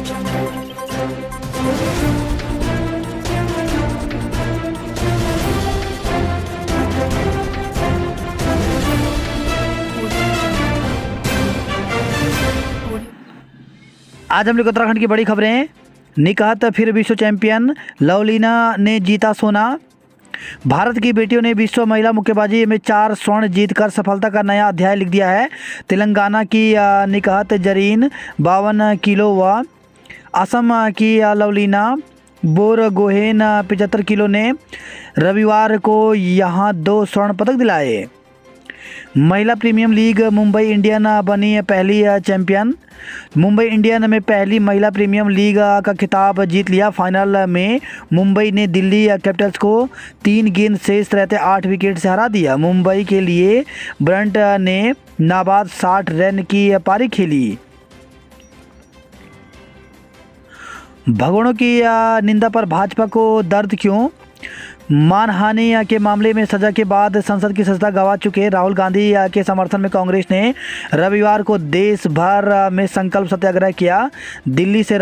आज हम लोग उत्तराखंड की बड़ी खबरें। निकहत फिर विश्व चैंपियन, लवलीना ने जीता सोना। भारत की बेटियों ने विश्व महिला मुक्केबाजी में 4 स्वर्ण जीतकर सफलता का नया अध्याय लिख दिया है। तेलंगाना की निकहत जरीन 52 किलो व असम की लवलीना बोरगोहेन 75 किलो ने रविवार को यहां 2 स्वर्ण पदक दिलाए। महिला प्रीमियम लीग मुंबई इंडियन बनी पहली चैंपियन। मुंबई इंडियन में पहली महिला प्रीमियम लीग का खिताब जीत लिया। फाइनल में मुंबई ने दिल्ली कैपिटल्स को 3 गेंद शेष रहते 8 विकेट से हरा दिया। मुंबई के लिए ब्रंट ने नाबाद 60 रन की पारी खेली। भगोड़ों की निंदा पर भाजपा को दर्द क्यों? मानहानि के मामले में सजा के बाद संसद की सत्ता गंवा चुके राहुल गांधी के समर्थन में कांग्रेस ने रविवार को देश भर में संकल्प सत्याग्रह किया। दिल्ली के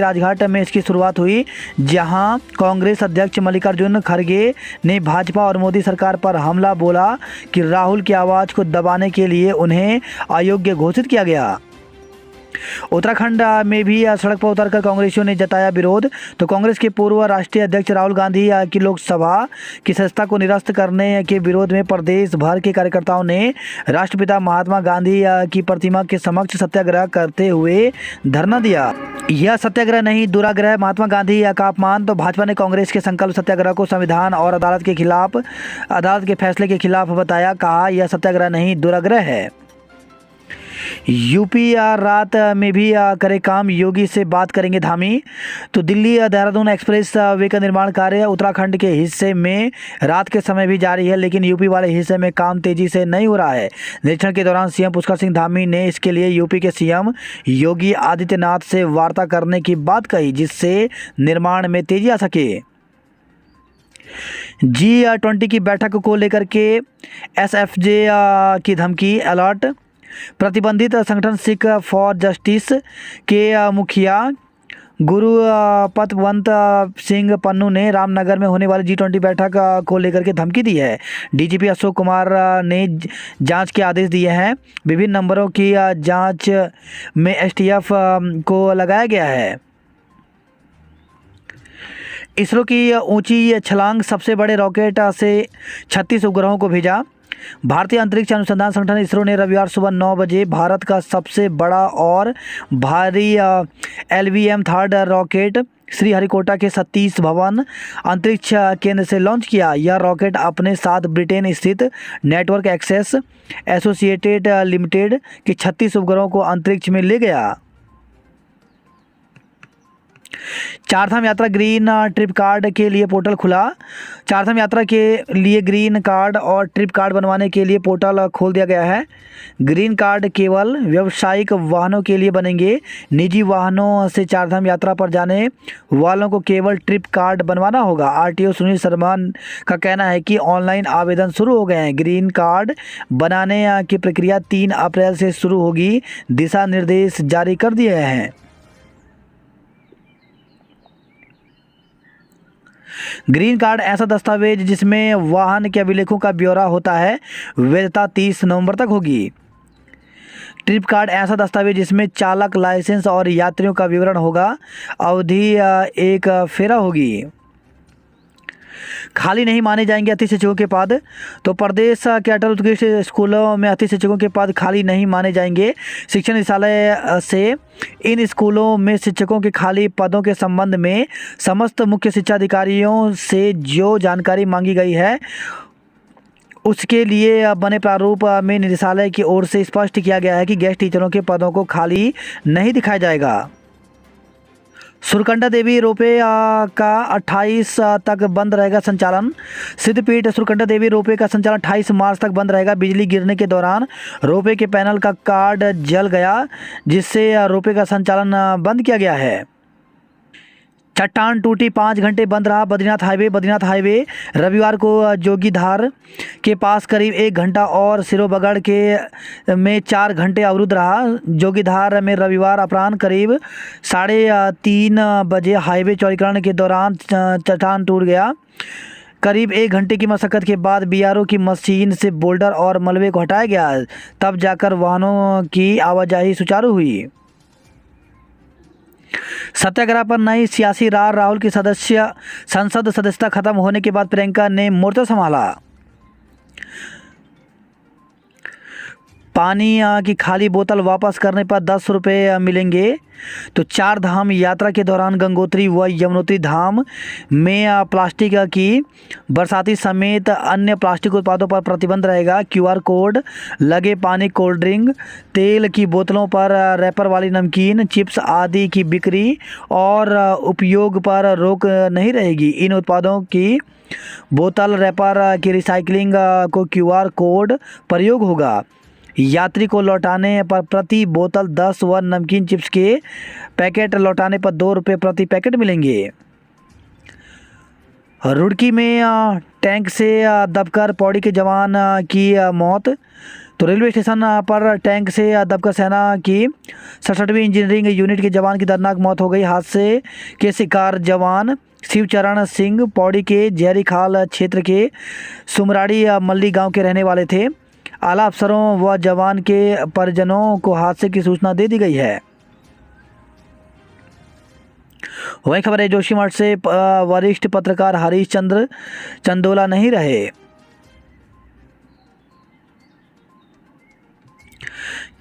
राजघाट में इसकी शुरुआत हुई, जहां कांग्रेस अध्यक्ष मल्लिकार्जुन खड़गे ने भाजपा और मोदी सरकार पर हमला बोला कि राहुल की आवाज़ को दबाने के लिए उन्हें अयोग्य घोषित किया गया। उत्तराखंड में भी सड़क पर उतरकर कांग्रेसियों ने जताया विरोध। तो कांग्रेस के पूर्व राष्ट्रीय अध्यक्ष राहुल गांधी की लोकसभा की सदस्यता को निरस्त करने के विरोध में प्रदेश भर के कार्यकर्ताओं ने राष्ट्रपिता महात्मा गांधी की प्रतिमा के समक्ष सत्याग्रह करते हुए धरना दिया। यह सत्याग्रह नहीं, दुराग्रह, महात्मा गांधी का अपमान। तो भाजपा ने कांग्रेस के संकल्प सत्याग्रह को संविधान और अदालत के फैसले के खिलाफ बताया। कहा, यह सत्याग्रह नहीं, दुराग्रह है। यूपी रात में भी करे काम, योगी से बात करेंगे धामी। तो दिल्ली देहरादून एक्सप्रेस वे का निर्माण कार्य उत्तराखंड के हिस्से में रात के समय भी जारी है, लेकिन यूपी वाले हिस्से में काम तेजी से नहीं हो रहा है। निरीक्षण के दौरान सीएम पुष्कर सिंह धामी ने इसके लिए यूपी के सीएम योगी आदित्यनाथ से वार्ता करने की बात कही, जिससे निर्माण में तेजी आ सके। G20 की बैठक को लेकर के SFJ की धमकी, अलर्ट। प्रतिबंधित संगठन सिख फॉर जस्टिस के मुखिया गुरु पतवंत सिंह पन्नू ने रामनगर में होने वाली G20 बैठक को लेकर के धमकी दी है। डीजीपी अशोक कुमार ने जांच के आदेश दिए हैं। विभिन्न नंबरों की जांच में STF को लगाया गया है। इसरो की ऊंची छलांग, सबसे बड़े रॉकेट से 36 उपग्रहों को भेजा। भारतीय अंतरिक्ष अनुसंधान संगठन इसरो ने रविवार सुबह 9 बजे भारत का सबसे बड़ा और भारी LVM 3 रॉकेट श्रीहरिकोटा के सतीश धवन अंतरिक्ष केंद्र से लॉन्च किया। यह रॉकेट अपने साथ ब्रिटेन स्थित नेटवर्क एक्सेस एसोसिएटेड लिमिटेड के 36 उपग्रहों को अंतरिक्ष में ले गया। चारधाम यात्रा ग्रीन ट्रिप कार्ड के लिए पोर्टल खुला। चारधाम यात्रा के लिए ग्रीन कार्ड और ट्रिप कार्ड बनवाने के लिए पोर्टल खोल दिया गया है। ग्रीन कार्ड केवल व्यावसायिक वाहनों के लिए बनेंगे। निजी वाहनों से चारधाम यात्रा पर जाने वालों को केवल ट्रिप कार्ड बनवाना होगा। RTO सुनील शर्मा का कहना है कि ऑनलाइन आवेदन शुरू हो गए हैं। ग्रीन कार्ड बनाने की प्रक्रिया 3 अप्रैल से शुरू होगी। दिशा निर्देश जारी कर दिए गए हैं। ग्रीन कार्ड ऐसा दस्तावेज जिसमें वाहन के अभिलेखों का ब्यौरा होता है। वैधता 30 नवंबर तक होगी। ट्रिप कार्ड ऐसा दस्तावेज जिसमें चालक लाइसेंस और यात्रियों का विवरण होगा। अवधि 1 फेरा होगी। खाली नहीं माने जाएंगे अतिथि शिक्षकों के पद। तो प्रदेश के अटल उत्कृष्ट स्कूलों में अतिथि शिक्षकों के पद खाली नहीं माने जाएंगे। शिक्षा निदेशालय से इन स्कूलों में शिक्षकों के खाली पदों के संबंध में समस्त मुख्य शिक्षा अधिकारियों से जो जानकारी मांगी गई है, उसके लिए बने प्रारूप में निदेशालय की ओर से स्पष्ट किया गया है कि गेस्ट टीचरों के पदों को खाली नहीं दिखाया जाएगा। सुरकंडा देवी रोपवे का 28 तक बंद रहेगा संचालन। सिद्धपीठ सुरकंडा देवी रोपवे का संचालन 28 मार्च तक बंद रहेगा। बिजली गिरने के दौरान रोपवे के पैनल का कार्ड जल गया, जिससे रोपवे का संचालन बंद किया गया है। चट्टान टूटी, 5 घंटे बंद रहा बद्रीनाथ हाईवे। रविवार को जोगीधार के पास करीब 1 घंटा और सिरोबगढ़ के में 4 घंटे अवरुद्ध रहा। जोगीधार में रविवार अपराह्न करीब 3:30 बजे हाईवे चौड़ीकरण के दौरान चट्टान टूट गया। करीब 1 घंटे की मशक्कत के बाद बीआरओ की मशीन से बोल्डर और मलबे को हटाया गया, तब जाकर वाहनों की आवाजाही सुचारू हुई। सत्याग्रह पर नई सियासी रार, राहुल की संसद सदस्यता खत्म होने के बाद प्रियंका ने मोर्चा संभाला। पानी की खाली बोतल वापस करने पर 10 रुपये मिलेंगे। तो 4 धाम यात्रा के दौरान गंगोत्री व यमुनोत्री धाम में प्लास्टिक की बरसाती समेत अन्य प्लास्टिक उत्पादों पर प्रतिबंध रहेगा। क्यूआर कोड लगे पानी, कोल्ड ड्रिंक, तेल की बोतलों पर, रैपर वाली नमकीन, चिप्स आदि की बिक्री और उपयोग पर रोक नहीं रहेगी। इन उत्पादों की बोतल, रैपर की रिसाइकलिंग को क्यूआर कोड प्रयोग होगा। यात्री को लौटाने पर प्रति बोतल 10 व नमकीन चिप्स के पैकेट लौटाने पर 2 रुपये प्रति पैकेट मिलेंगे। रुड़की में टैंक से दबकर पौड़ी के जवान की मौत। तो रेलवे स्टेशन पर टैंक से दबकर सेना की 67वीं इंजीनियरिंग यूनिट के जवान की दर्दनाक मौत हो गई। हादसे के शिकार जवान शिवचरण सिंह पौड़ी के जहरी खाल क्षेत्र के सुमराड़ी मल्ली गांव के रहने वाले थे। आला अफसरों व जवान के परिजनों को हादसे की सूचना दे दी गई है। वही खबर है जोशीमठ से, वरिष्ठ पत्रकार हरीश चंद्र चंदोला नहीं रहे।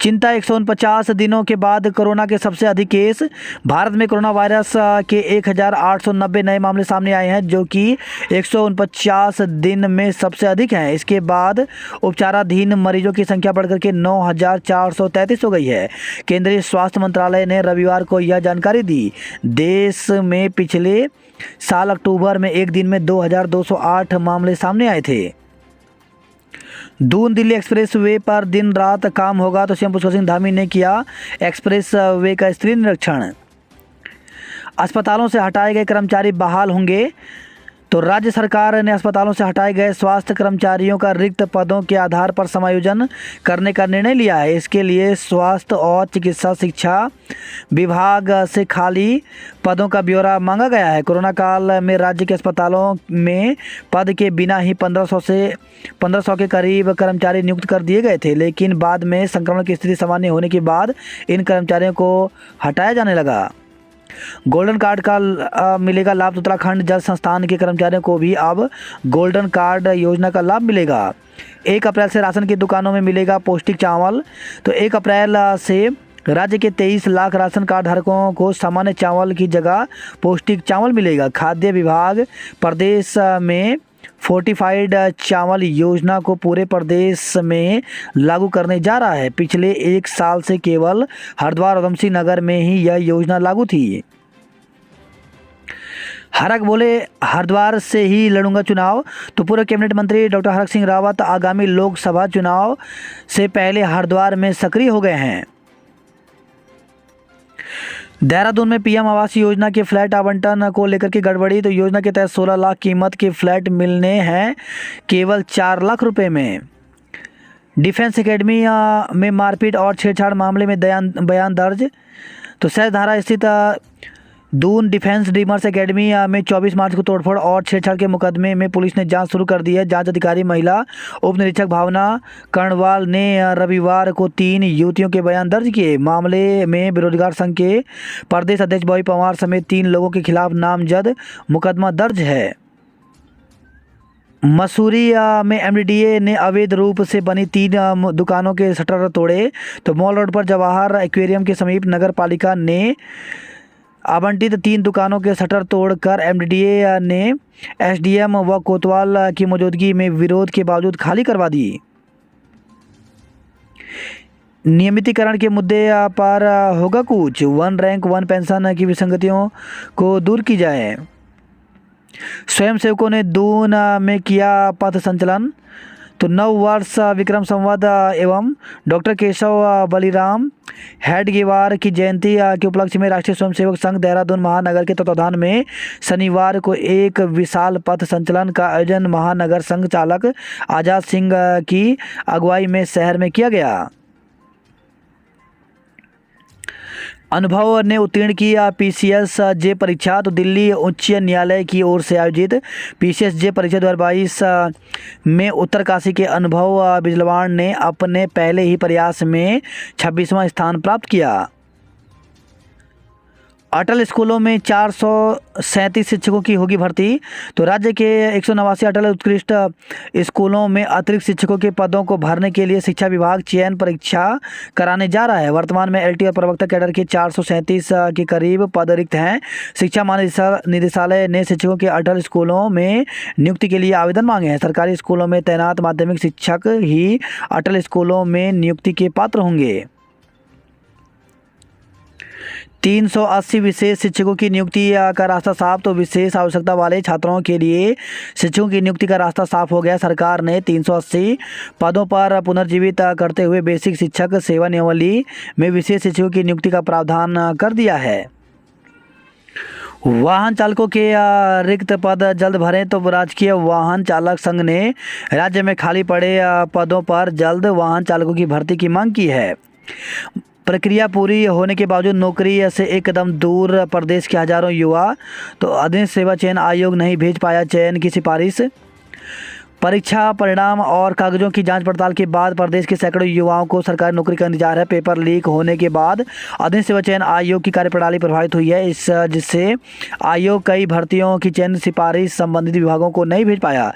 चिंता, 149 दिनों के बाद कोरोना के सबसे अधिक केस। भारत में कोरोना वायरस के 1890 नए मामले सामने आए हैं, जो कि 149 दिन में सबसे अधिक हैं। इसके बाद उपचाराधीन मरीजों की संख्या बढ़कर के 9433 हो गई है। केंद्रीय स्वास्थ्य मंत्रालय ने रविवार को यह जानकारी दी। देश में पिछले साल अक्टूबर में एक दिन में 2208 मामले सामने आए थे। दून दिल्ली एक्सप्रेस वे पर दिन रात काम होगा। तो सीएम पुष्कर सिंह धामी ने किया एक्सप्रेस वे का स्क्रीन निरीक्षण। अस्पतालों से हटाए गए कर्मचारी बहाल होंगे। तो राज्य सरकार ने अस्पतालों से हटाए गए स्वास्थ्य कर्मचारियों का रिक्त पदों के आधार पर समायोजन करने का निर्णय लिया है। इसके लिए स्वास्थ्य और चिकित्सा शिक्षा विभाग से खाली पदों का ब्यौरा मांगा गया है। कोरोना काल में राज्य के अस्पतालों में पद के बिना ही 1500 के करीब कर्मचारी नियुक्त कर दिए गए थे, लेकिन बाद में संक्रमण की स्थिति सामान्य होने के बाद इन कर्मचारियों को हटाया जाने लगा। गोल्डन कार्ड का मिलेगा लाभ। उत्तराखंड जल संस्थान के कर्मचारियों को भी अब गोल्डन कार्ड योजना का लाभ मिलेगा। 1 अप्रैल से राशन की दुकानों में मिलेगा पौष्टिक चावल। तो 1 अप्रैल से राज्य के 23 लाख राशन कार्ड धारकों को सामान्य चावल की जगह पौष्टिक चावल मिलेगा। खाद्य विभाग प्रदेश में फोर्टिफाइड चावल योजना को पूरे प्रदेश में लागू करने जा रहा है। पिछले 1 साल से केवल हरिद्वार और उधमसिंह नगर में ही यह योजना लागू थी। हरक बोले, हरिद्वार से ही लड़ूंगा चुनाव। तो पूर्व कैबिनेट मंत्री डॉक्टर हरक सिंह रावत आगामी लोकसभा चुनाव से पहले हरिद्वार में सक्रिय हो गए हैं। देहरादून में पीएम आवास योजना के फ्लैट आवंटन को लेकर के गड़बड़ी। तो योजना के तहत 16 लाख कीमत के फ्लैट मिलने हैं केवल 4 लाख रुपए में। डिफेंस एकेडमी में मारपीट और छेड़छाड़ मामले में बयान दर्ज। तो सहजधारा स्थित दून डिफेंस ड्रीमर्स एकेडमी में 24 मार्च को तोड़फोड़ और छेड़छाड़ के मुकदमे में पुलिस ने जांच शुरू कर दी है। जांच अधिकारी महिला उप निरीक्षक भावना कर्णवाल ने रविवार को 3 युवतियों के बयान दर्ज किए। मामले में बेरोजगार संघ के प्रदेश अध्यक्ष बॉबी पवार समेत 3 लोगों के खिलाफ नामजद मुकदमा दर्ज है। मसूरी में एमडीडीए ने अवैध रूप से बनी 3 दुकानों के शटर तोड़े। तो मॉल रोड पर जवाहर एक्वेरियम के समीप नगर पालिका ने आवंटित 3 दुकानों के शटर तोड़कर एमडीडीए ने एसडीएम व कोतवाल की मौजूदगी में विरोध के बावजूद खाली करवा दी। नियमितीकरण के मुद्दे पर होगा कुछ। 1 रैंक 1 पेंशन की विसंगतियों को दूर की जाए। स्वयंसेवकों ने दून में किया पथ संचलन। तो नव वर्ष विक्रम संवत एवं डॉक्टर केशव बलिराम हेडगेवार की जयंती के उपलक्ष्य में राष्ट्रीय स्वयंसेवक संघ देहरादून महानगर के तत्वाधान में शनिवार को एक विशाल पथ संचलन का आयोजन महानगर संघ चालक आजाद सिंह की अगुवाई में शहर में किया गया। अनुभव ने उत्तीर्ण किया पीसीएस जे परीक्षा। तो दिल्ली उच्च न्यायालय की ओर से आयोजित पीसीएस जे परीक्षा 2022 में उत्तरकाशी के अनुभव बिजलवाण ने अपने पहले ही प्रयास में 26वां स्थान प्राप्त किया। अटल स्कूलों में 437 शिक्षकों की होगी भर्ती। तो राज्य के 189 अटल उत्कृष्ट स्कूलों में अतिरिक्त शिक्षकों के पदों को भरने के लिए शिक्षा विभाग चयन परीक्षा कराने जा रहा है। वर्तमान में एलटी और प्रवक्ता कैडर के 437 के करीब पद रिक्त हैं। शिक्षा महानिदेशालय ने शिक्षकों के अटल स्कूलों में नियुक्ति के लिए आवेदन मांगे हैं। सरकारी स्कूलों में तैनात माध्यमिक शिक्षक ही अटल स्कूलों में नियुक्ति के पात्र होंगे। 380 विशेष शिक्षकों की नियुक्ति का रास्ता साफ। तो विशेष आवश्यकता वाले छात्रों के लिए शिक्षकों की नियुक्ति का रास्ता साफ हो गया। सरकार ने 380 पदों पर पुनर्जीवित करते हुए बेसिक शिक्षक सेवा नियमावली में विशेष शिक्षकों की नियुक्ति का प्रावधान कर दिया है। वाहन चालकों के रिक्त पद जल्द भरें। तो राजकीय वाहन चालक संघ ने राज्य में खाली पड़े पदों पर जल्द वाहन चालकों की भर्ती की मांग की है। प्रक्रिया पूरी होने के बावजूद नौकरी से एक कदम दूर प्रदेश के हजारों युवा। तो अधीन सेवा चयन आयोग नहीं भेज पाया चयन की सिफारिश। परीक्षा परिणाम और कागजों की जांच पड़ताल के बाद प्रदेश के सैकड़ों युवाओं को सरकारी नौकरी का इंतजार है। पेपर लीक होने के बाद अधीन सेवा चयन आयोग की कार्यप्रणाली प्रभावित हुई है, जिससे आयोग कई भर्तियों की चयन सिफारिश संबंधित विभागों को नहीं भेज पाया।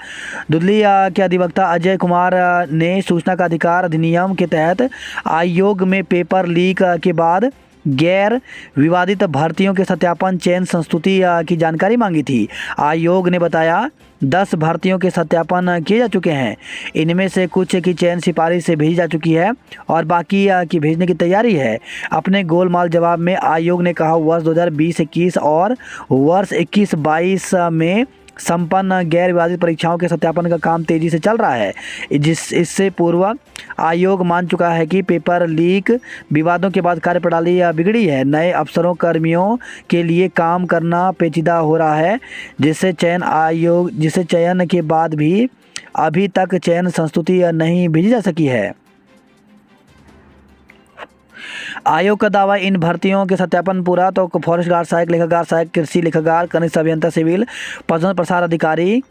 दिल्ली के अधिवक्ता अजय कुमार ने सूचना का अधिकार अधिनियम के तहत आयोग में पेपर लीक के बाद गैर विवादित भर्तियों के सत्यापन चयन संस्तुति की जानकारी मांगी थी। आयोग ने बताया 10 भर्तियों के सत्यापन किए जा चुके हैं। इनमें से कुछ की चयन सिफारिश से भेजी जा चुकी है और बाकी की भेजने की तैयारी है। अपने गोलमाल जवाब में आयोग ने कहा वर्ष 2020-21 और वर्ष 21-22 में संपन्न गैर विवादित परीक्षाओं के सत्यापन का काम तेजी से चल रहा है। इससे पूर्व आयोग मान चुका है कि पेपर लीक विवादों के बाद कार्यप्रणाली बिगड़ी है। नए अफसरों कर्मियों के लिए काम करना पेचीदा हो रहा है, जिससे चयन के बाद भी अभी तक चयन संस्तुति नहीं भेजी जा सकी है। आयोग का दावा इन भर्तियों के सत्यापन पूरा। तो फॉरेस्ट गार्ड सहायक लेखाकार सहायक कृषि लेखाकार कनिष्ठ अभियंता सिविल प्रबंधन प्रसार अधिकारी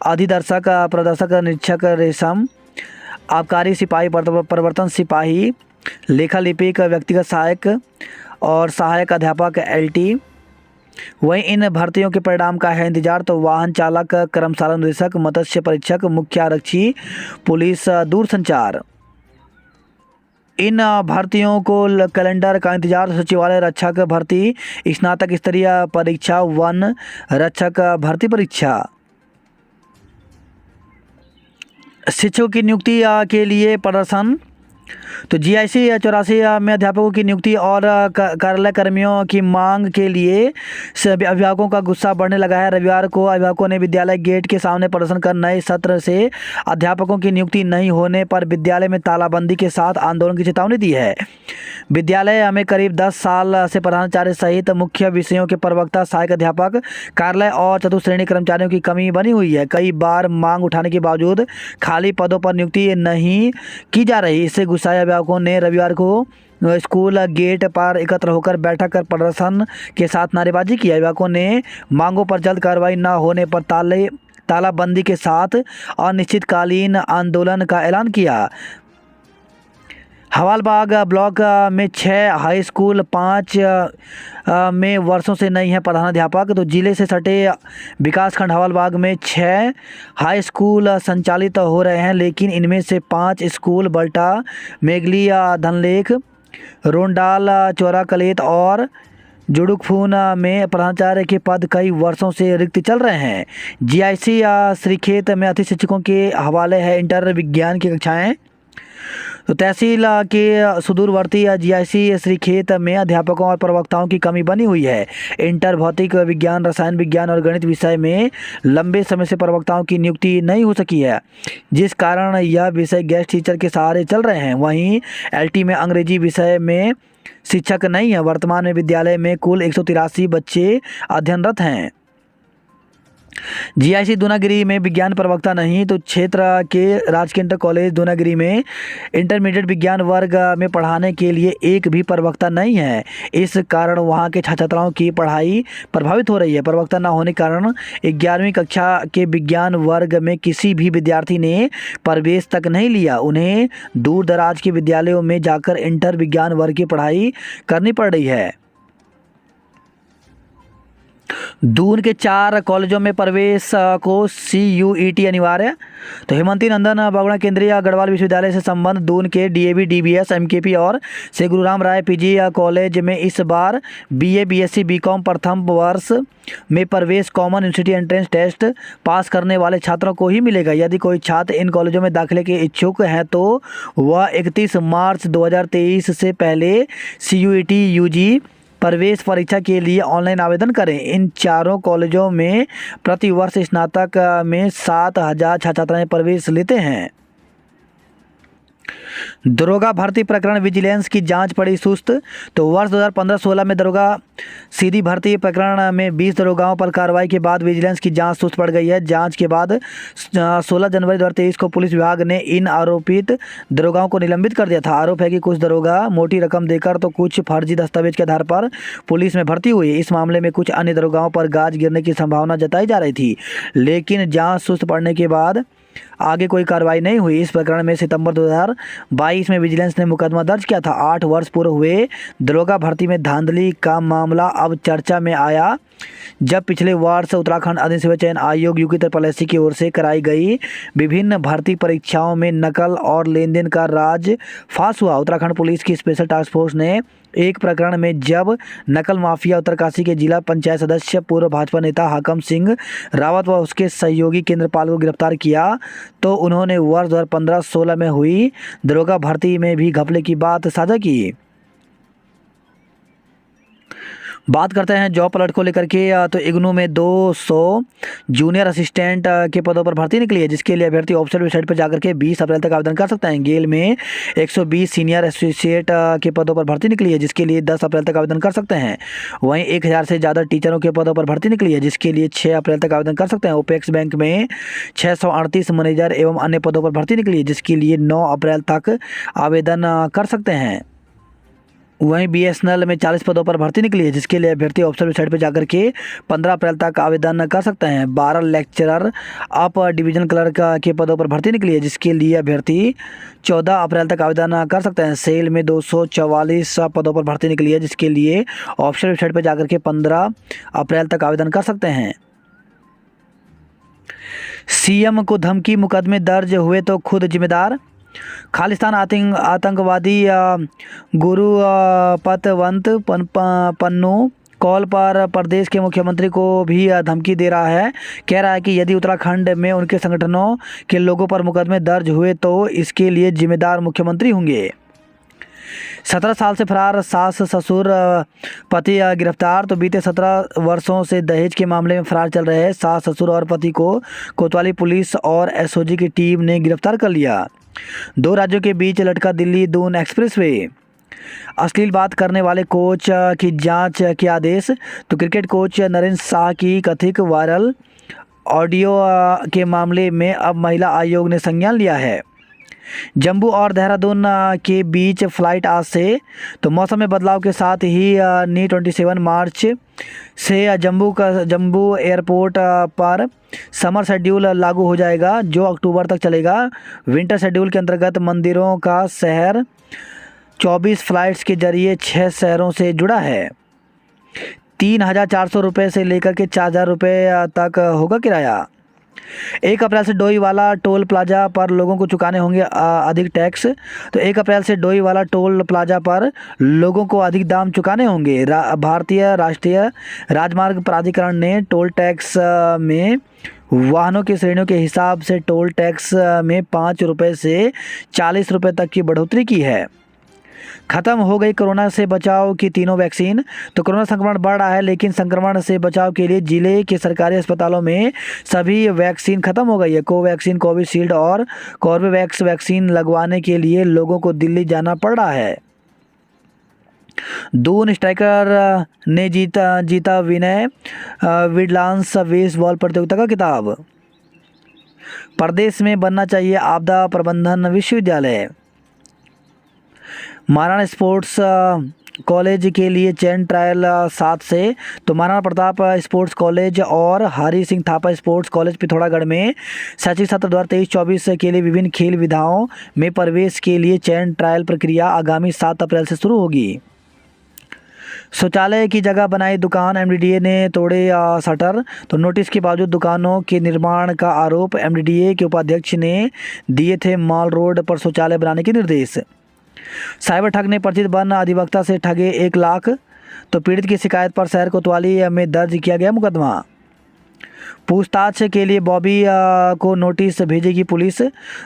अधिदर्शक प्रदर्शक निरीक्षक रेशम आबकारी सिपाही प्रवर्तन सिपाही लेखा लिपिक व्यक्तिगत सहायक और सहायक अध्यापक एलटी। वहीं इन भर्तियों के परिणाम का है इंतजार। तो वाहन चालक कर्मशाला निदेशक मत्स्य परीक्षक मुख्य आरक्षी पुलिस दूरसंचार इन भर्तियों को कैलेंडर का इंतजार। सचिवालय रक्षक भर्ती स्नातक स्तरीय परीक्षा वन रक्षक भर्ती परीक्षा। शिक्षकों की नियुक्ति के लिए प्रदर्शन। तो जीआईसी 84 में अध्यापकों की नियुक्ति और कार्यालय कर्मियों की मांग के लिए अभिभावकों का गुस्सा बढ़ने लगा है। रविवार को अभिभावकों ने विद्यालय गेट के सामने प्रदर्शन कर नए सत्र से अध्यापकों की नियुक्ति नहीं होने पर विद्यालय में तालाबंदी के साथ आंदोलन की चेतावनी दी है। विद्यालय में करीब 10 साल से प्रधानाचार्य सहित मुख्य विषयों के प्रवक्ता सहायक अध्यापक कार्यालय और चतुश्रेणी कर्मचारियों की कमी बनी हुई है। कई बार मांग उठाने के बावजूद खाली पदों पर नियुक्ति नहीं की जा रही। इससे गुस्साए अभिभावकों ने रविवार को स्कूल गेट पर एकत्र होकर बैठक कर प्रदर्शन के साथ नारेबाजी की। अभिभावकों ने मांगों पर जल्द कार्रवाई न होने पर तालाबंदी के साथ अनिश्चितकालीन आंदोलन का ऐलान किया। हवालबाग ब्लॉक में 6 हाई स्कूल 5 में वर्षों से नहीं है प्रधानाध्यापक। तो जिले से सटे विकासखंड हवालबाग में 6 हाई स्कूल संचालित हो रहे हैं, लेकिन इनमें से 5 स्कूल बल्टा मेघली धनलेख रोंडाल चौरा कलेत और जुड़ुकफून में प्रधानाचार्य के पद कई वर्षों से रिक्त चल रहे हैं। जीआईसी श्रीखेत में अतिथि शिक्षकों के हवाले है इंटर विज्ञान की कक्षाएं। तो तहसील के सुदूरवर्ती जीआईसी श्रीखेत में अध्यापकों और प्रवक्ताओं की कमी बनी हुई है। इंटर भौतिक विज्ञान, रसायन विज्ञान और गणित विषय में लंबे समय से प्रवक्ताओं की नियुक्ति नहीं हो सकी है, जिस कारण यह विषय गेस्ट टीचर के सहारे चल रहे हैं। वहीं एलटी में अंग्रेजी विषय में शिक्षक नहीं है। वर्तमान में विद्यालय में कुल 183 बच्चे अध्ययनरत हैं। जीआईसी दूनागिरी में विज्ञान प्रवक्ता नहीं, तो क्षेत्र के राजकीय इंटर कॉलेज दूनागिरी में इंटरमीडिएट विज्ञान वर्ग में पढ़ाने के लिए एक भी प्रवक्ता नहीं है। इस कारण वहां के छात्र छात्राओं की पढ़ाई प्रभावित हो रही है। प्रवक्ता न होने के कारण 11वीं कक्षा के विज्ञान वर्ग में किसी भी विद्यार्थी ने प्रवेश तक नहीं लिया। उन्हें दूर दराज के विद्यालयों में जाकर इंटर विज्ञान वर्ग की पढ़ाई करनी पड़ रही है। दून के 4 कॉलेजों में प्रवेश को CUET अनिवार्य। तो हेमंती नंदन बगुड़ा केंद्रीय गढ़वाल विश्वविद्यालय से संबंध दून के DAV, DBS, MKP और श्री गुरुराम राय PG कॉलेज में इस बार BA, BSc, BCom प्रथम वर्ष में प्रवेश common university entrance test pass करने वाले छात्रों को ही मिलेगा। यदि कोई छात्र इन कॉलेजों में दाखिले के इच्छुक हैं तो वह 31 मार्च 2023 से पहले CUET UG प्रवेश परीक्षा के लिए ऑनलाइन आवेदन करें। इन चारों कॉलेजों में प्रति वर्ष स्नातक में 7,000 छात्र छात्राएं प्रवेश लेते हैं। दरोगा भर्ती प्रकरण विजिलेंस की जांच पड़ी सुस्त। तो वर्ष 2015-16 में दरोगा सीधी भर्ती प्रकरण में 20 दरोगाओं पर कार्रवाई के बाद विजिलेंस की जांच सुस्त पड़ गई है। जांच के बाद 16 जनवरी 2023 को पुलिस विभाग ने इन आरोपित दरोगाओं को निलंबित कर दिया था। आरोप है कि कुछ दरोगा मोटी रकम देकर तो कुछ फर्जी दस्तावेज के आधार पर पुलिस में भर्ती हुई। इस मामले में कुछ अन्य दरोगाओं पर गाज गिरने की संभावना जताई जा रही थी, लेकिन जांच सुस्त पड़ने के बाद आगे कोई कार्रवाई नहीं हुई। इस प्रकरण में सितंबर 2022 में विजिलेंस ने मुकदमा दर्ज किया था। 8 वर्ष पूर्व हुए दरोगा भर्ती में धांधली का मामला अब चर्चा में आया, जब पिछले वर्ष उत्तराखंड अधिसेवा चयन आयोग UP की ओर से कराई गई विभिन्न भर्ती परीक्षाओं में नकल और लेन देन का राज फांस हुआ। उत्तराखंड पुलिस की स्पेशल टास्क फोर्स ने एक प्रकरण में जब नकल माफिया उत्तरकाशी के जिला पंचायत सदस्य पूर्व भाजपा नेता हाकम सिंह रावत व उसके सहयोगी केंद्रपाल को गिरफ्तार किया, तो उन्होंने वर्ष 2015-16 में हुई दरोगा भर्ती में भी घपले की बात साझा की। बात करते हैं जॉब अलर्ट को लेकर के। तो इग्नू में 200 जूनियर असिस्टेंट के पदों पर भर्ती निकली है, जिसके लिए अभ्यर्थी ऑफिशियल वेबसाइट पर जाकर के 20 अप्रैल तक आवेदन कर सकते हैं। गेल में 120 सीनियर एसोसिएट के पदों पर भर्ती निकली है, जिसके लिए 10 अप्रैल तक आवेदन कर सकते हैं। वहीं 1000 से ज़्यादा टीचरों के पदों पर भर्ती निकली है, जिसके लिए 6 अप्रैल तक आवेदन कर सकते हैं। ओपेक्स बैंक में 638 मैनेजर एवं अन्य पदों पर भर्ती निकली है, जिसके लिए 9 अप्रैल तक आवेदन कर सकते हैं। वहीं BSNL में 40 पदों पर भर्ती निकली है, जिसके लिए अभ्यर्थी ऑफिशियल वेबसाइट पर जाकर के 15 अप्रैल तक आवेदन कर सकते हैं। 12 लेक्चरर अप डिवीजन क्लर्क के पदों पर भर्ती निकली है, जिसके लिए अभ्यर्थी 14 अप्रैल तक आवेदन कर सकते हैं। सेल में 244 पदों पर भर्ती निकली है, जिसके लिए ऑफिशियल वेबसाइट पर जाकर के 15 अप्रैल तक आवेदन कर सकते हैं। CM को धमकी, मुकदमे दर्ज हुए तो खुद जिम्मेदार। खालिस्तान आतंकवादी गुरु पतवंत पन्नू कॉल पर प्रदेश के मुख्यमंत्री को भी धमकी दे रहा है। कह रहा है कि यदि उत्तराखंड में उनके संगठनों के लोगों पर मुकदमे दर्ज हुए तो इसके लिए जिम्मेदार मुख्यमंत्री होंगे। 17 साल से फरार सास ससुर पति गिरफ्तार। तो बीते 17 वर्षों से दहेज के मामले में फरार चल रहे सास ससुर और पति को कोतवाली पुलिस और SOG की टीम ने गिरफ्तार कर लिया। 2 राज्यों के बीच लटका दिल्ली दून एक्सप्रेसवे। अश्लील बात करने वाले कोच की जांच के आदेश। तो क्रिकेट कोच नरेंद्र शाह की कथित वायरल ऑडियो के मामले में अब महिला आयोग ने संज्ञान लिया है। जम्मू और देहरादून के बीच फ्लाइट आज से। तो मौसम में बदलाव के साथ ही 27 मार्च से जम्मू एयरपोर्ट पर समर शेड्यूल लागू हो जाएगा, जो अक्टूबर तक चलेगा। विंटर शेड्यूल के अंतर्गत मंदिरों का शहर 24 फ्लाइट्स के जरिए 6 शहरों से जुड़ा है। 3,400 रुपये से लेकर के 4,000 रुपये तक होगा किराया। 1 अप्रैल से डोईवाला टोल प्लाजा पर लोगों को चुकाने होंगे अधिक टैक्स। तो 1 अप्रैल से डोईवाला टोल प्लाजा पर लोगों को अधिक दाम चुकाने होंगे। भारतीय राष्ट्रीय राजमार्ग प्राधिकरण ने टोल टैक्स में वाहनों की श्रेणियों के हिसाब से टोल टैक्स में 5 रुपये से 40 रुपये तक की बढ़ोतरी की है। खत्म हो गई कोरोना से बचाव की तीनों वैक्सीन। तो कोरोना संक्रमण बढ़ रहा है, लेकिन संक्रमण से बचाव के लिए जिले के सरकारी अस्पतालों में सभी वैक्सीन खत्म हो गई है। कोवैक्सीन, कोविशील्ड और कॉर्बेवैक्स वैक्सीन लगवाने के लिए लोगों को दिल्ली जाना पड़ रहा है। दून स्ट्राइकर ने जीता विनय विडलांस बेसबॉल प्रतियोगिता का खिताब। प्रदेश में बनना चाहिए आपदा प्रबंधन विश्वविद्यालय। महाराणा स्पोर्ट्स कॉलेज के लिए चयन ट्रायल 7 से। तो महाराणा प्रताप स्पोर्ट्स कॉलेज और हरि सिंह थापा स्पोर्ट्स कॉलेज पिथौरागढ़ में शैक्षिक सत्र 2023-24 के लिए विभिन्न खेल विधाओं में प्रवेश के लिए चयन ट्रायल प्रक्रिया आगामी 7 अप्रैल से शुरू होगी। शौचालय की जगह बनाई दुकान, एमडीडीए ने तोड़े शटर। तो नोटिस के बावजूद दुकानों के निर्माण का आरोप, एमडीडीए के उपाध्यक्ष ने दिए थे माल रोड पर शौचालय बनाने के निर्देश। साइबर ठग ने परिचित वन अधिवक्ता से ठगे 1 लाख। तो पीड़ित की शिकायत पर शहर कोतवाली में दर्ज किया गया मुकदमा। पूछताछ के लिए बॉबी को नोटिस भेजेगी पुलिस।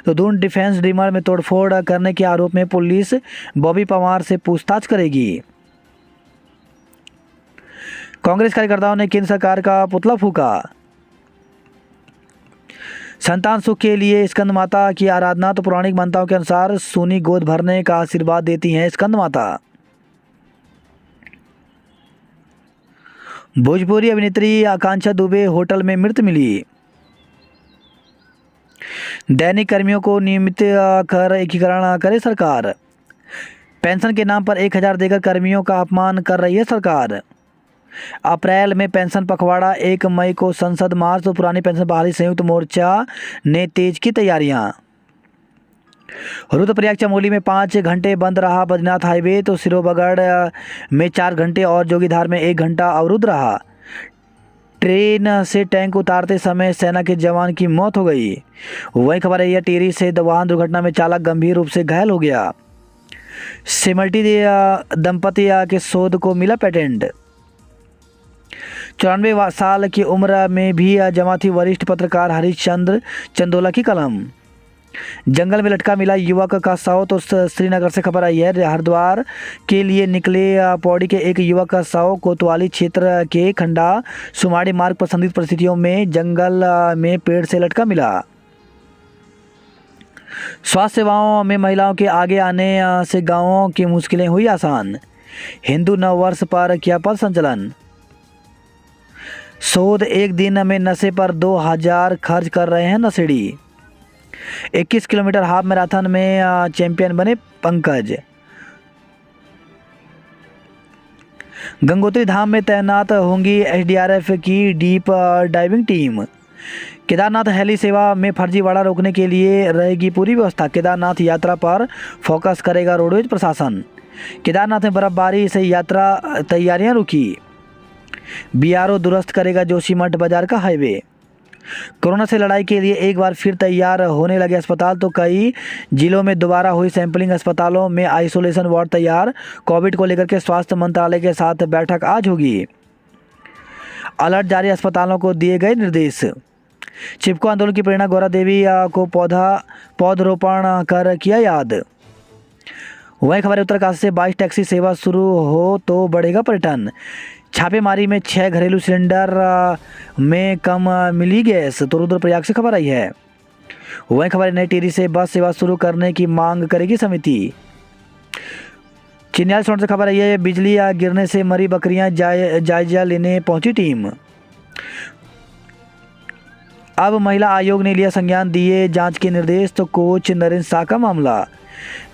तो दून डिफेंस डीमर में तोड़फोड़ करने के आरोप में पुलिस बॉबी पवार से पूछताछ करेगी। कांग्रेस कार्यकर्ताओं ने केंद्र सरकार का पुतला फूका। संतान सुख के लिए स्कंद माता की आराधना। तो पौराणिक मान्यताओं के अनुसार सूनी गोद भरने का आशीर्वाद देती हैं स्कंद माता। भोजपुरी अभिनेत्री आकांक्षा दुबे होटल में मृत मिली। दैनिक कर्मियों को नियमित कर एकीकरण करे सरकार। पेंशन के नाम पर 1000 देकर कर्मियों का अपमान कर रही है सरकार। अप्रैल में पेंशन पखवाड़ा, 1 मई को संसद मार्च। तो पुरानी पेंशन बहाली संयुक्त मोर्चा ने तेज की तैयारियां। रुद्रप्रयाग चमोली में 5 घंटे बंद रहा बद्रीनाथ हाईवे। तो सिरोबगढ़ में 4 घंटे और जोगीधार में 1 घंटा अवरुद्ध रहा। ट्रेन से टैंक उतारते समय सेना के जवान की मौत हो गई। वही खबर है टिहरी से वाहन दुर्घटना में चालक गंभीर रूप से घायल हो गया। सिमल्टी दंपति के शोध को मिला पेटेंट। 94 साल की उम्र में भी जमा थी वरिष्ठ पत्रकार हरीशचंद्र चंदोला की कलम। जंगल में लटका मिला युवक का शव। तो श्रीनगर से खबर आई है। हरिद्वार के लिए निकले पौड़ी के एक युवक का शव कोतवाली क्षेत्र के खंडा सुमाड़ी मार्ग पर संदिग्ध परिस्थितियों में जंगल में पेड़ से लटका मिला। स्वास्थ्य सेवाओं में महिलाओं के आगे आने से गांवों की मुश्किलें हुई आसान। हिंदू नववर्ष पर किया पथ संचलन। शोध, एक दिन में नशे पर 2000 खर्च कर रहे हैं नशेड़ी। 21 किलोमीटर हाफ मैराथन में चैंपियन बने पंकज। गंगोत्री धाम में तैनात होंगी एसडीआरएफ की deep diving team. Kedarnath heli सेवा में फर्जीवाड़ा रोकने के लिए रहेगी पूरी व्यवस्था। केदारनाथ यात्रा पर फोकस करेगा रोडवेज प्रशासन। केदारनाथ में बर्फबारी से यात्रा तैयारियां रुकी। बीआरओ दुरुस्त करेगा जोशीमठ बाजार का हाईवे। कोरोना से लड़ाई के लिए एक बार फिर तैयार होने लगे अस्पताल। तो कई जिलों में दोबारा हुई सैंपलिंग। अस्पतालों में आइसोलेशन वार्ड तैयार। कोविड को लेकर के स्वास्थ्य मंत्रालय के साथ बैठक आज होगी। अलर्ट जारी, अस्पतालों को दिए गए निर्देश। चिपको आंदोलन की प्रेरणा गौरा देवी को पौधरोपण कर किया याद। वही खबर है उत्तरकाशी से 22 टैक्सी सेवा शुरू हो तो बढ़ेगा पर्यटन। छापेमारी में 6 घरेलू सिलेंडर में कम मिली गैस। तो रुद्रप्रयाग से खबर आई है। वही खबर नई टिहरी से बस सेवा शुरू करने की मांग करेगी समिति। चिन्याल से खबर आई है बिजली गिरने से मरी बकरियां जायजा लेने पहुंची टीम। अब महिला आयोग ने लिया संज्ञान, दिए जांच के निर्देश। तो कोच नरेंद्र शाह का मामला।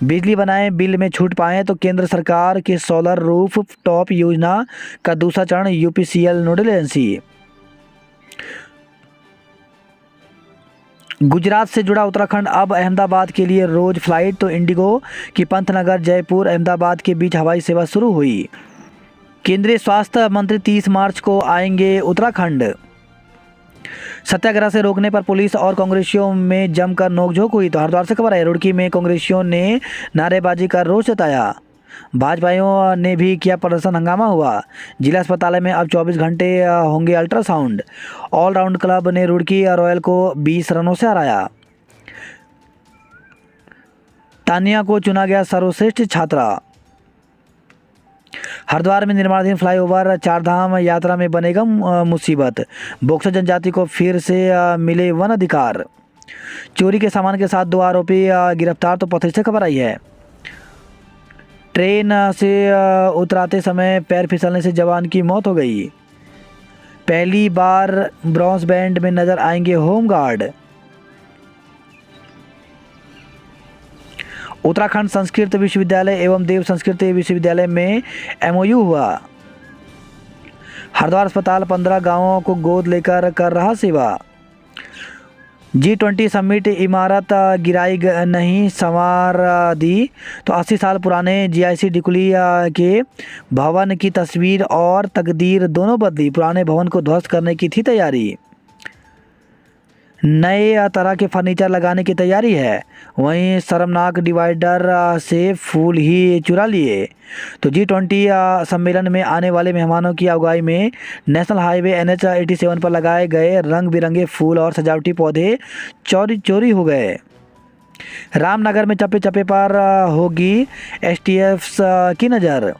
बिजली बनाए बिल में छूट पाएं। तो केंद्र सरकार के सोलर रूफ टॉप योजना का दूसरा चरण यूपीसीएल नोडल एजेंसी। गुजरात से जुड़ा उत्तराखंड अब अहमदाबाद के लिए रोज फ्लाइट। तो इंडिगो की पंतनगर जयपुर अहमदाबाद के बीच हवाई सेवा शुरू हुई। केंद्रीय स्वास्थ्य मंत्री 30 मार्च को आएंगे उत्तराखंड। सत्याग्रह से रोकने पर पुलिस और कांग्रेसियों में जमकर नोकझोंक हुई। तो हरिद्वार से खबर है, रुड़की में कांग्रेसियों ने नारेबाजी कर रोष जताया। भाजपाइयों ने भी किया प्रदर्शन, हंगामा हुआ। जिला अस्पताल में अब 24 घंटे होंगे अल्ट्रासाउंड। ऑलराउंड क्लब ने रुड़की रॉयल को 20 रनों से हराया। तानिया को चुना गया सर्वश्रेष्ठ छात्रा। हरिद्वार में निर्माणाधीन फ्लाईओवर चारधाम यात्रा में बनेगा मुसीबत। बक्सर जनजाति को फिर से मिले वन अधिकार। चोरी के सामान के साथ 2 आरोपी गिरफ्तार। तो पथरी से खबर आई है, ट्रेन से उतराते समय पैर फिसलने से जवान की मौत हो गई। पहली बार ब्रॉन्ज बैंड में नजर आएंगे होमगार्ड। उत्तराखंड संस्कृत विश्वविद्यालय एवं देव संस्कृत विश्वविद्यालय में एमओयू हुआ। हरिद्वार अस्पताल 15 गांवों को गोद लेकर कर रहा सेवा। G20 समिट इमारत गिराई नहीं संवार दी। तो 80 साल पुराने जीआईसी डिकुली के भवन की तस्वीर और तकदीर दोनों बदली। पुराने भवन को ध्वस्त करने की थी तैयारी, नए तरह के फर्नीचर लगाने की तैयारी है। वहीं शर्मनाक डिवाइडर से फूल ही चुरा लिए। तो G20 सम्मेलन में आने वाले मेहमानों की अगुवाई में नेशनल हाईवे NH 87 पर लगाए गए रंग बिरंगे फूल और सजावटी पौधे चोरी हो गए। रामनगर में चप्पे चप्पे पर होगी STF की नज़र।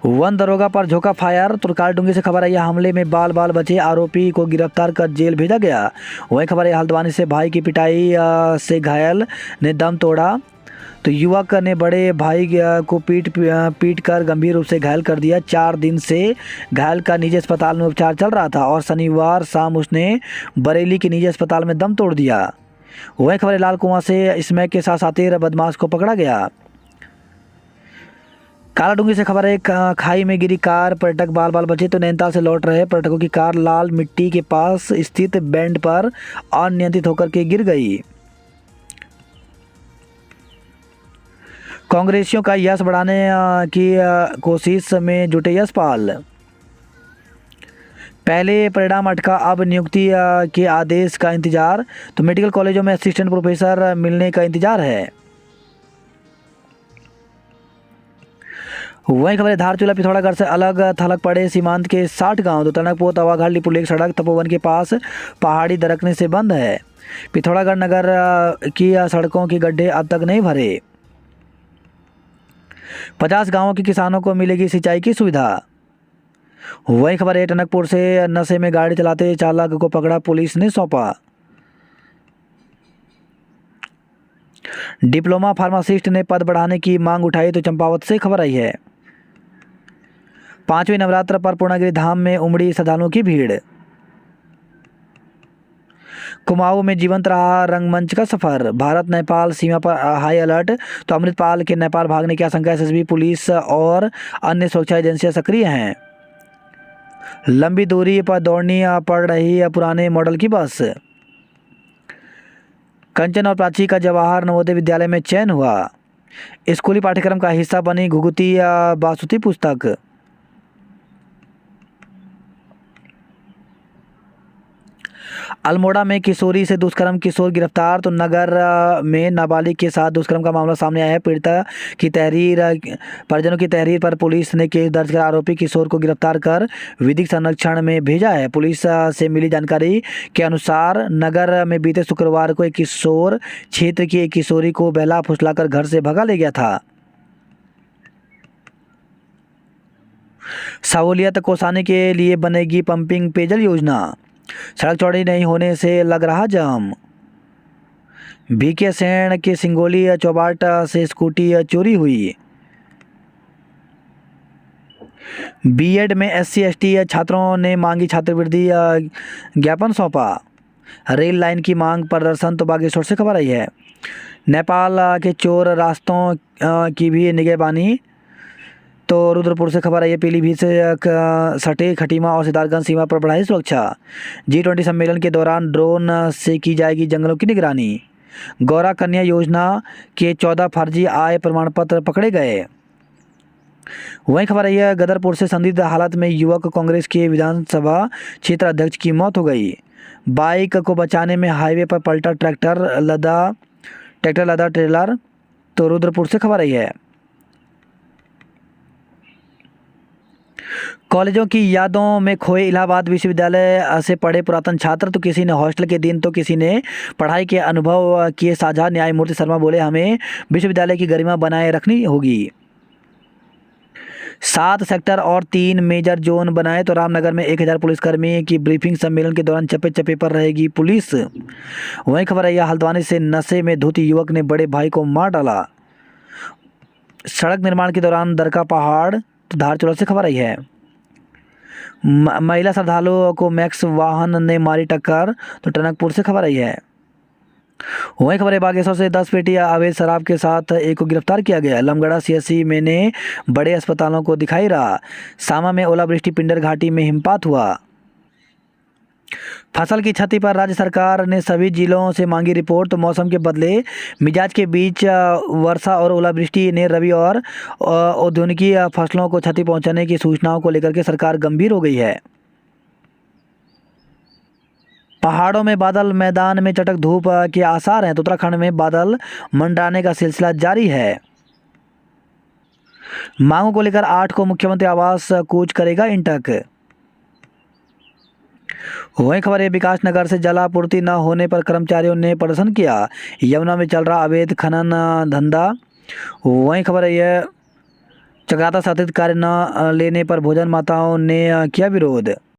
वन दरोगा पर झोंका फायर। तुरकालडूंगी से खबर आई है, हमले में बाल बाल बचे आरोपी को गिरफ्तार कर जेल भेजा गया। वहीं खबर है, हल्द्वानी से भाई की पिटाई से घायल ने दम तोड़ा। तो युवक ने बड़े भाई को पीट कर गंभीर रूप से घायल कर दिया। 4 दिन से घायल का निजी अस्पताल में उपचार चल रहा था और शनिवार शाम उसने बरेली के निजी अस्पताल में दम तोड़ दिया। वहीं खबर है, लाल कुआं से स्मैक के साथ साथी बदमाश को पकड़ा गया। कालाडूंगी से खबर है, खाई में गिरी कार, पर्यटक बाल बाल बचे। तो नैनीताल से लौट रहे पर्यटकों की कार लाल मिट्टी के पास स्थित बैंड पर अनियंत्रित होकर के गिर गई। कांग्रेसियों का यश बढ़ाने की कोशिश में जुटे यशपाल। पहले परिणाम अटका, अब नियुक्ति के आदेश का इंतजार। तो मेडिकल कॉलेजों में असिस्टेंट प्रोफेसर मिलने का इंतजार है। वहीं खबर है, धारचूला पिथौरागढ़ से अलग थलग पड़े सीमांत के 60 गांव। तो टनकपुर तवाघाट लिपुलेख सड़क तपोवन के पास पहाड़ी दरकने से बंद है। पिथौरागढ़ नगर की सड़कों के गड्ढे अब तक नहीं भरे। 50 गांवों के किसानों को मिलेगी सिंचाई की सुविधा। वहीं खबर है, टनकपुर से नशे में गाड़ी चलाते चालक को पकड़ा, पुलिस ने सौंपा। डिप्लोमा फार्मासिस्ट ने पद बढ़ाने की मांग उठाई। तो चंपावत से खबर आई है, 5वें नवरात्र पर पूर्णागिरि धाम में उमड़ी श्रद्धालुओं की भीड़। कुमाऊं में जीवंत रहा रंगमंच का सफर। भारत नेपाल सीमा पर हाई अलर्ट। तो अमृतपाल के नेपाल भागने की आशंका, SSB पुलिस और अन्य सुरक्षा एजेंसियां सक्रिय हैं। लंबी दूरी पर दौड़नी पड़ रही पुराने मॉडल की बस। कंचन और प्राची का जवाहर नवोदय विद्यालय में चयन हुआ। स्कूली पाठ्यक्रम का हिस्सा बनी घुघुती बासुती पुस्तक। अल्मोड़ा में किशोरी से दुष्कर्म, किशोर गिरफ्तार। तो नगर में नाबालिग के साथ दुष्कर्म का मामला सामने आया है। पीड़िता की परिजनों की तहरीर पर पुलिस ने केस दर्ज कर आरोपी किशोर को गिरफ्तार कर विधिक संरक्षण में भेजा है। पुलिस से मिली जानकारी के अनुसार नगर में बीते शुक्रवार को एक किशोर क्षेत्र की एक किशोरी को बहला फुसलाकर घर से भगा ले गया था। सहूलियत कोसाने के लिए बनेगी पंपिंग पेयजल योजना। सड़क चौड़ी नहीं होने से लग रहा जाम। बीके सेन के सिंगोली चौबाट से स्कूटी चोरी हुई। बीएड में SC ST छात्रों ने मांगी छात्रवृत्ति, ज्ञापन सौंपा। रेल लाइन की मांग प्रदर्शन। तो बागेश्वर से खबर आई है, नेपाल के चोर रास्तों की भी निगहबानी। तो रुद्रपुर से खबर आई है, पीलीभीत से सटे खटीमा और सितारगंज सीमा पर बढ़ाई सुरक्षा। G20 सम्मेलन के दौरान ड्रोन से की जाएगी जंगलों की निगरानी। गौरा कन्या योजना के 14 फर्जी आय प्रमाण पत्र पकड़े गए। वहीं खबर आई है गदरपुर से संदिग्ध हालत में युवक कांग्रेस के विधानसभा क्षेत्र अध्यक्ष की मौत हो गई। बाइक को बचाने में हाईवे पर पलटा ट्रैक्टर लदा ट्रेलर। तो रुद्रपुर से खबर आई है कॉलेजों की यादों में खोए इलाहाबाद विश्वविद्यालय से पढ़े पुरातन छात्र। तो किसी ने हॉस्टल के दिन तो किसी ने पढ़ाई के अनुभव किए साझा। न्यायमूर्ति शर्मा बोले हमें विश्वविद्यालय की गरिमा बनाए रखनी होगी। 7 सेक्टर और 3 मेजर जोन बनाए। तो रामनगर में 1000 पुलिसकर्मी की ब्रीफिंग सम्मेलन के दौरान चप्पे चप्पे पर रहेगी पुलिस। वहीं खबर आई हल्द्वानी से नशे में धुत युवक ने बड़े भाई को मार डाला। सड़क निर्माण के दौरान दरका पहाड़। तो धारचूला से खबर आई है महिला श्रद्धालुओं को मैक्स वाहन ने मारी टक्कर। तो टनकपुर से खबर आई है। वहीं खबर है बागेश्वर से 10 पेटी अवैध शराब के साथ एक को गिरफ्तार किया गया। लमगड़ा सीएससी में ने बड़े अस्पतालों को दिखाई रहा। सामा में ओलावृष्टि, पिंडर घाटी में हिमपात हुआ। फसल की क्षति पर राज्य सरकार ने सभी जिलों से मांगी रिपोर्ट। तो मौसम के बदले मिजाज के बीच वर्षा और ओलावृष्टि ने रबी और औद्योगिकी फसलों को क्षति पहुंचाने की सूचनाओं को लेकर के सरकार गंभीर हो गई है। पहाड़ों में बादल, मैदान में चटक धूप के आसार हैं। तो उत्तराखंड में बादल मंडराने का सिलसिला जारी है। मांगों को लेकर 8 को मुख्यमंत्री आवास कूच करेगा इंटक। वहीं खबर है विकास नगर से जलापूर्ति न होने पर कर्मचारियों ने प्रदर्शन किया। यमुना में चल रहा अवैध खनन धंधा। वहीं खबर है चक्राता साथित कार्य न लेने पर भोजन माताओं ने किया विरोध।